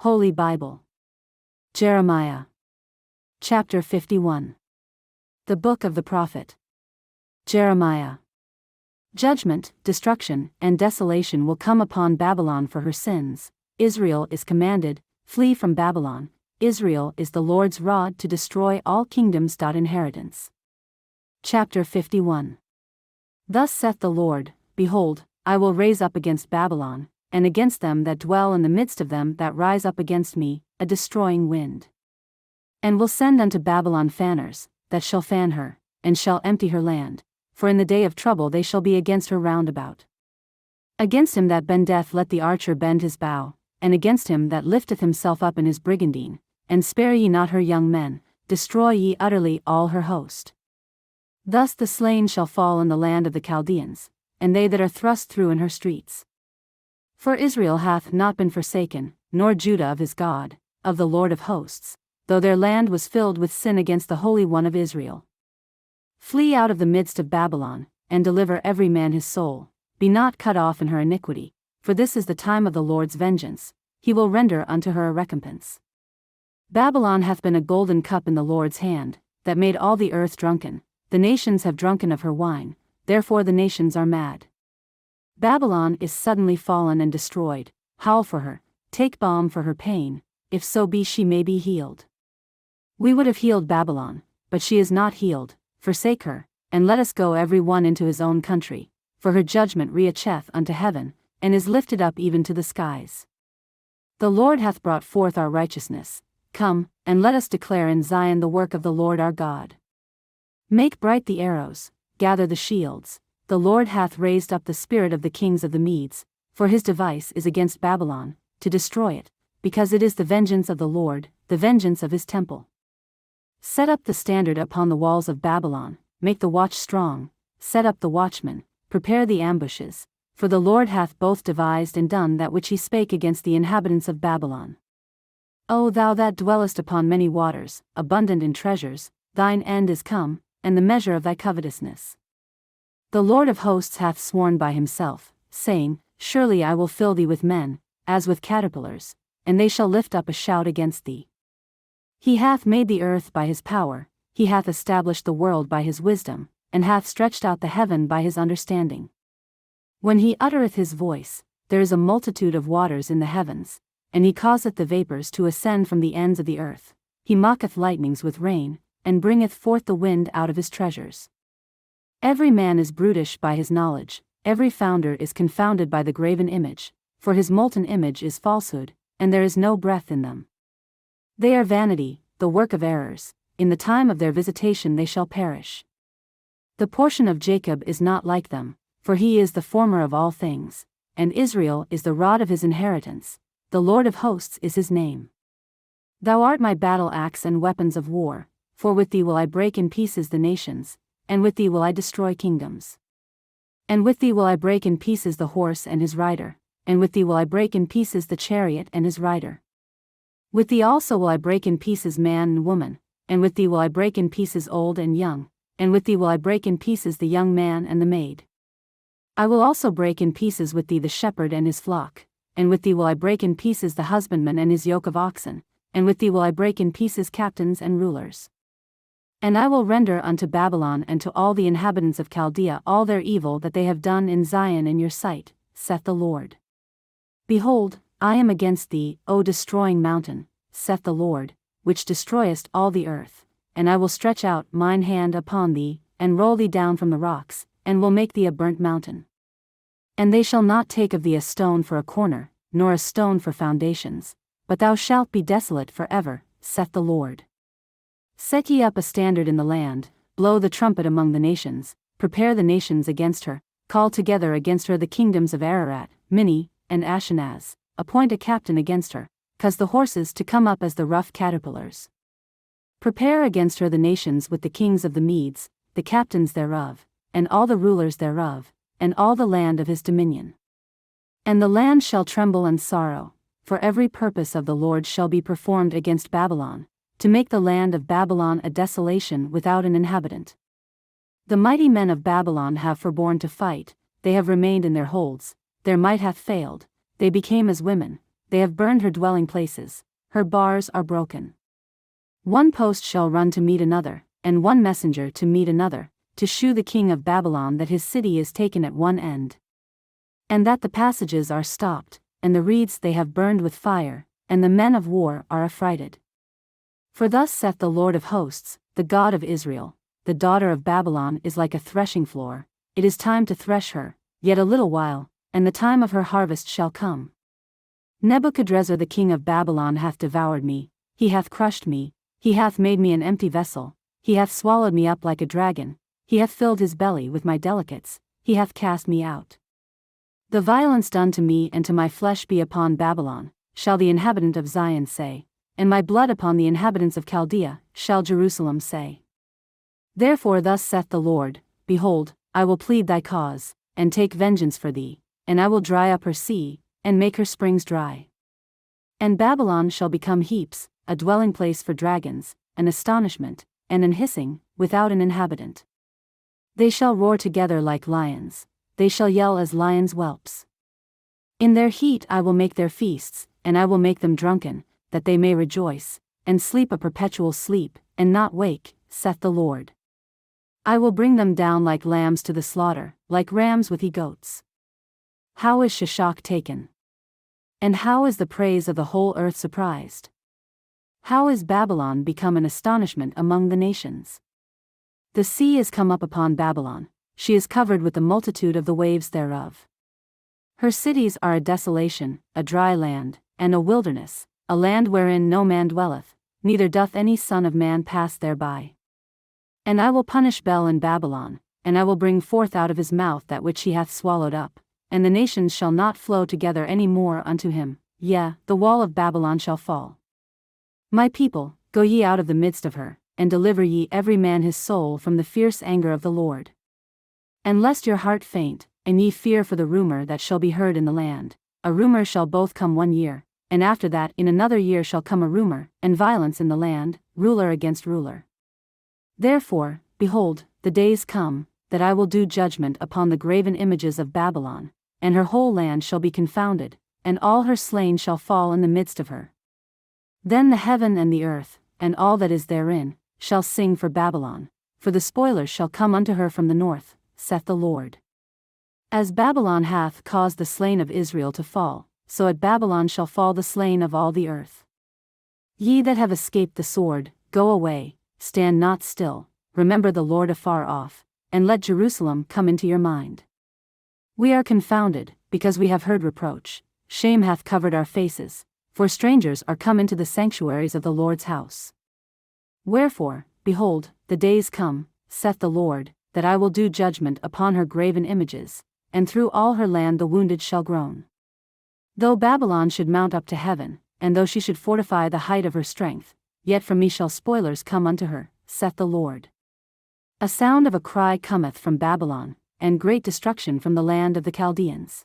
Holy Bible. Jeremiah. Chapter 51. The Book of the Prophet Jeremiah. Judgment, destruction, and desolation will come upon Babylon for her sins. Israel is commanded, flee from Babylon. Israel is the Lord's rod to destroy all kingdoms. Inheritance. Chapter 51. Thus saith the Lord, Behold, I will raise up against Babylon, and against them that dwell in the midst of them that rise up against me, a destroying wind. And will send unto Babylon fanners, that shall fan her, and shall empty her land, for in the day of trouble they shall be against her round about. Against him that bendeth let the archer bend his bow, and against him that lifteth himself up in his brigandine, and spare ye not her young men, destroy ye utterly all her host. Thus the slain shall fall in the land of the Chaldeans, and they that are thrust through in her streets. For Israel hath not been forsaken, nor Judah of his God, of the Lord of hosts, though their land was filled with sin against the Holy One of Israel. Flee out of the midst of Babylon, and deliver every man his soul, be not cut off in her iniquity, for this is the time of the Lord's vengeance, he will render unto her a recompense. Babylon hath been a golden cup in the Lord's hand, that made all the earth drunken, the nations have drunken of her wine, therefore the nations are mad. Babylon is suddenly fallen and destroyed, howl for her, take balm for her pain, if so be she may be healed. We would have healed Babylon, but she is not healed, forsake her, and let us go every one into his own country, for her judgment reacheth unto heaven, and is lifted up even to the skies. The Lord hath brought forth our righteousness, come, and let us declare in Zion the work of the Lord our God. Make bright the arrows, gather the shields, the Lord hath raised up the spirit of the kings of the Medes, for his device is against Babylon, to destroy it, because it is the vengeance of the Lord, the vengeance of his temple. Set up the standard upon the walls of Babylon, make the watch strong, set up the watchmen, prepare the ambushes, for the Lord hath both devised and done that which he spake against the inhabitants of Babylon. O thou that dwellest upon many waters, abundant in treasures, thine end is come, and the measure of thy covetousness. The Lord of hosts hath sworn by himself, saying, Surely I will fill thee with men, as with caterpillars, and they shall lift up a shout against thee. He hath made the earth by his power, he hath established the world by his wisdom, and hath stretched out the heaven by his understanding. When he uttereth his voice, there is a multitude of waters in the heavens, and he causeth the vapors to ascend from the ends of the earth, he mocketh lightnings with rain, and bringeth forth the wind out of his treasures. Every man is brutish by his knowledge, every founder is confounded by the graven image, for his molten image is falsehood, and there is no breath in them. They are vanity, the work of errors, in the time of their visitation they shall perish. The portion of Jacob is not like them, for he is the former of all things, and Israel is the rod of his inheritance, the Lord of hosts is his name. Thou art my battle axe and weapons of war, for with thee will I break in pieces the nations, and with thee will I destroy kingdoms. And with thee will I break in pieces the horse and his rider, and with thee will I break in pieces the chariot and his rider. With thee also will I break in pieces man and woman, and with thee will I break in pieces old and young, and with thee will I break in pieces the young man and the maid. I will also break in pieces with thee the shepherd and his flock, and with thee will I break in pieces the husbandman and his yoke of oxen, and with thee will I break in pieces captains and rulers. And I will render unto Babylon and to all the inhabitants of Chaldea all their evil that they have done in Zion in your sight, saith the Lord. Behold, I am against thee, O destroying mountain, saith the Lord, which destroyest all the earth, and I will stretch out mine hand upon thee, and roll thee down from the rocks, and will make thee a burnt mountain. And they shall not take of thee a stone for a corner, nor a stone for foundations, but thou shalt be desolate for ever, saith the Lord. Set ye up a standard in the land, blow the trumpet among the nations, prepare the nations against her, call together against her the kingdoms of Ararat, Minni, and Ashenaz, appoint a captain against her, cause the horses to come up as the rough caterpillars. Prepare against her the nations with the kings of the Medes, the captains thereof, and all the rulers thereof, and all the land of his dominion. And the land shall tremble and sorrow, for every purpose of the Lord shall be performed against Babylon, to make the land of Babylon a desolation without an inhabitant. The mighty men of Babylon have forborne to fight, they have remained in their holds, their might hath failed, they became as women, they have burned her dwelling places, her bars are broken. One post shall run to meet another, and one messenger to meet another, to shew the king of Babylon that his city is taken at one end. And that the passages are stopped, and the reeds they have burned with fire, and the men of war are affrighted. For thus saith the Lord of hosts, the God of Israel, the daughter of Babylon is like a threshing floor, it is time to thresh her, yet a little while, and the time of her harvest shall come. Nebuchadrezzar the king of Babylon hath devoured me, he hath crushed me, he hath made me an empty vessel, he hath swallowed me up like a dragon, he hath filled his belly with my delicates, he hath cast me out. The violence done to me and to my flesh be upon Babylon, shall the inhabitant of Zion say, and my blood upon the inhabitants of Chaldea, shall Jerusalem say. Therefore thus saith the Lord, Behold, I will plead thy cause, and take vengeance for thee, and I will dry up her sea, and make her springs dry. And Babylon shall become heaps, a dwelling place for dragons, an astonishment, and an hissing, without an inhabitant. They shall roar together like lions, they shall yell as lions' whelps. In their heat I will make their feasts, and I will make them drunken, that they may rejoice, and sleep a perpetual sleep, and not wake, saith the Lord. I will bring them down like lambs to the slaughter, like rams with he-goats. How is Shishak taken? And how is the praise of the whole earth surprised? How is Babylon become an astonishment among the nations? The sea is come up upon Babylon, she is covered with the multitude of the waves thereof. Her cities are a desolation, a dry land, and a wilderness, a land wherein no man dwelleth, neither doth any son of man pass thereby. And I will punish Bel in Babylon, and I will bring forth out of his mouth that which he hath swallowed up, and the nations shall not flow together any more unto him, yea, the wall of Babylon shall fall. My people, go ye out of the midst of her, and deliver ye every man his soul from the fierce anger of the Lord. And lest your heart faint, and ye fear for the rumor that shall be heard in the land, a rumor shall both come 1 year, and after that in another year shall come a rumor, and violence in the land, ruler against ruler. Therefore, behold, the days come, that I will do judgment upon the graven images of Babylon, and her whole land shall be confounded, and all her slain shall fall in the midst of her. Then the heaven and the earth, and all that is therein, shall sing for Babylon, for the spoilers shall come unto her from the north, saith the Lord. As Babylon hath caused the slain of Israel to fall, so at Babylon shall fall the slain of all the earth. Ye that have escaped the sword, go away, stand not still, remember the Lord afar off, and let Jerusalem come into your mind. We are confounded, because we have heard reproach, shame hath covered our faces, for strangers are come into the sanctuaries of the Lord's house. Wherefore, behold, the days come, saith the Lord, that I will do judgment upon her graven images, and through all her land the wounded shall groan. Though Babylon should mount up to heaven, and though she should fortify the height of her strength, yet from me shall spoilers come unto her, saith the Lord. A sound of a cry cometh from Babylon, and great destruction from the land of the Chaldeans.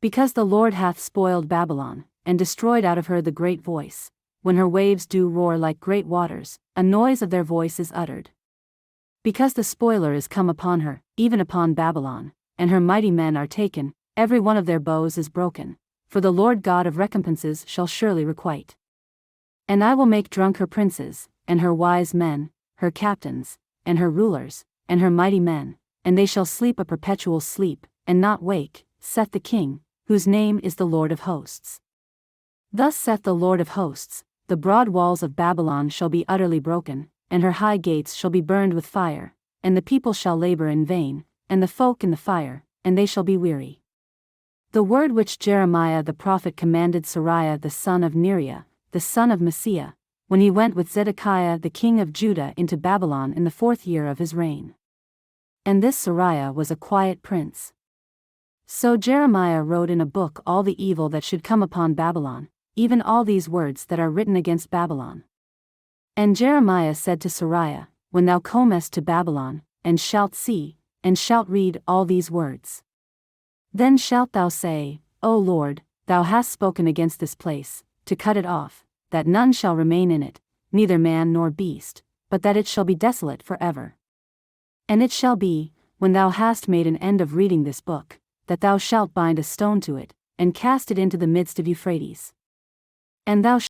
Because the Lord hath spoiled Babylon, and destroyed out of her the great voice, when her waves do roar like great waters, a noise of their voice is uttered. Because the spoiler is come upon her, even upon Babylon, and her mighty men are taken, every one of their bows is broken, for the Lord God of recompenses shall surely requite. And I will make drunk her princes, and her wise men, her captains, and her rulers, and her mighty men, and they shall sleep a perpetual sleep, and not wake, saith the King, whose name is the Lord of hosts. Thus saith the Lord of hosts, the broad walls of Babylon shall be utterly broken, and her high gates shall be burned with fire, and the people shall labor in vain, and the folk in the fire, and they shall be weary. The word which Jeremiah the prophet commanded Seraiah the son of Neriah, the son of Messiah, when he went with Zedekiah the king of Judah into Babylon in the 4th year of his reign. And this Seraiah was a quiet prince. So Jeremiah wrote in a book all the evil that should come upon Babylon, even all these words that are written against Babylon. And Jeremiah said to Seraiah, When thou comest to Babylon, and shalt see, and shalt read all these words, then shalt thou say, O Lord, thou hast spoken against this place, to cut it off, that none shall remain in it, neither man nor beast, but that it shall be desolate forever. And it shall be, when thou hast made an end of reading this book, that thou shalt bind a stone to it, and cast it into the midst of Euphrates. And thou